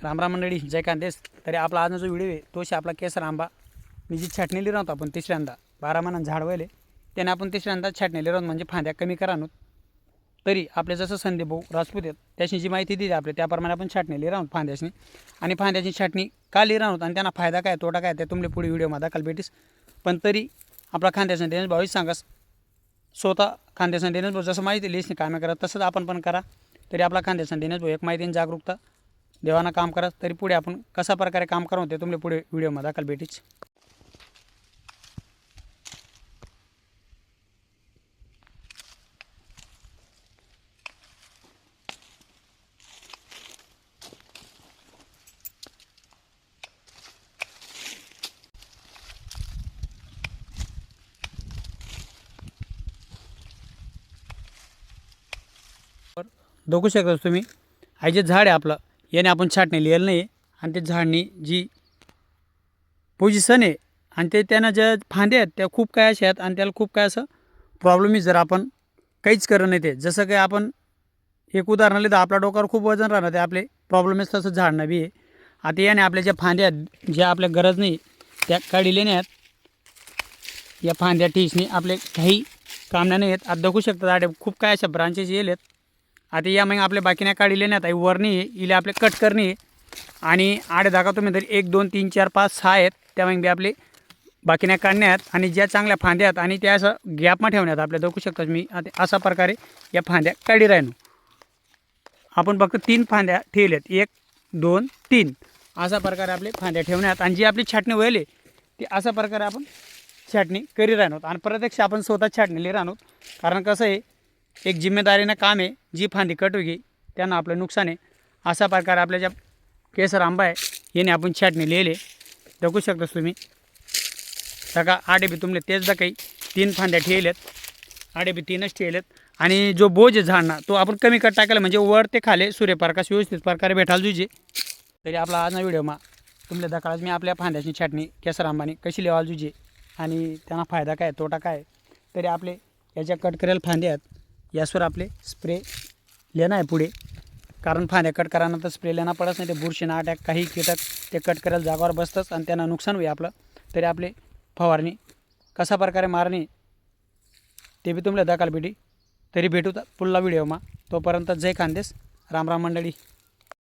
रामराम मंडळी, जय कांदेस. तरी आपला आज जो व्हिडिओ आहे तोशी आपला केसर आंबा मी जी छाटणीली राहतो आपण तिसऱ्यांदा 12 महिन्यां झाड व्हायले त्याने आपण तिसऱ्यांदा छाटणीली राहतो म्हणजे फांद्या कमी करानो. तरी आपले जसं संदीप भाऊ राजपूत आहेत त्याची जी माहिती दिली आपल्या त्याप्रमाणे आपण छाटणीली राहतो फांद्याची. आणि फांद्याची छाटणी का लिहि राहतो आणि त्यांना फायदा काय तोटा काय ते तुमले पुढे व्हिडिओमध्ये दाखल भेटीस. पण तरी आपला खांद्याचा देणेश भाऊच सांगास स्वतः खांद्याचा देणेश भाऊ जसं माहिती लिहिसने कामे करत तसंच आपण पण करा. तरी आपला खांद्याचा देणेश भाऊ एक माहिती आणि जागरूकता देवाना काम करत. तरी पुढे आपण कशा प्रकारे काम करू ते तुमले पुढे व्हिडिओमध्ये दाखल भेटीच. बघू शकता तुम्ही हे जे झाड आहे आपलं याने आपण छाटणी लिहिलं नाही आणि ते झाडनी जी पोझिशन आहे आणि ते त्यांना ज्या फांद्या आहेत त्या खूप काय अशा आहेत आणि त्याला खूप काय असं प्रॉब्लेम आहे. जर आपण काहीच करत नाही ते जसं काही आपण एक उदाहरण लिहिलं आपल्या डोक्यावर खूप वजन राहणार ते आपले प्रॉब्लेम आहे तसं झाडणं बी आहे. आता याने आपल्या ज्या फांद्या आहेत ज्या आपल्या गरज नाही त्या काढिले नाही आहेत. या फांद्या टीसनी आपले काही कामण्या नाही आहेत. आता बघू शकता आडे खूप काय अशा ब्रांचेस येलेत. आता या मग आपले बाकी नाही काढले नाही आता वरणी आहे इले आपले कट करणे आहे आणि आडे दाखा तुम्ही तरी 1 2 3 4 5 6 आहेत त्या मग बी आपले बाकी नाही काढण्यात आणि ज्या चांगल्या फांद्या आहेत आणि त्या असं गॅपमा ठेवण्यात आपल्या बघू शकता मी आता अशा प्रकारे या फांद्या काढी राहिनो. आपण फक्त 3 फांद्या ठेवल्यात 1 2 3 अशा प्रकारे आपले फांद्या ठेवण्यात आणि जी आपली छाटणी व्हायली ती अशा प्रकारे आपण छाटणी करी राहणार आणि प्रत्यक्ष आपण स्वतः छाटणीली राहणार. कारण कसं आहे एक जिम्मेदारीनं काम आहे. जी फांदी कट होगी त्यांना आपलं नुकसान आहे. अशा प्रकारे आपल्या ज्या केसर आंबा आहे याने आपण छाटणी लिहिले बघू शकता तुम्ही. सका आडे बी तुमले तेच दा काही 3 फांद्या ठेवल्यात आडे बी 3च ठेवल्यात आणि जो बोज आहे झाडना तो आपण कमी कट टाकला म्हणजे वर ते खाले सूर्यप्रकाश व्यवस्थित प्रकारे भेटायला जुजे. तरी आपला आजचा व्हिडिओमा तुमले दाखवायला मी आपल्या फांद्याची छाटणी केसर आंबानी कशी लेवायला जुजे आणि त्यांना फायदा काय तोटा काय. तरी आपले याच्या कट करेल फांद्या आहेत यासवर आपले स्प्रे लेणं आहे पुढे. कारण फांद्या कट करानंतर स्प्रे लेणं पडत नाही ते बुरशीना अटॅक काही कीटक ते कट करायला जागावर बसतंच आणि त्यांना नुकसान होईल आपलं. तरी आपले फवारणी कशा प्रकारे मारणे ते बी तुमले दाखल भेटी. तरी भेटू पुढला व्हिडिओमा. तोपर्यंत जय खानदेश. रामराम मंडळी.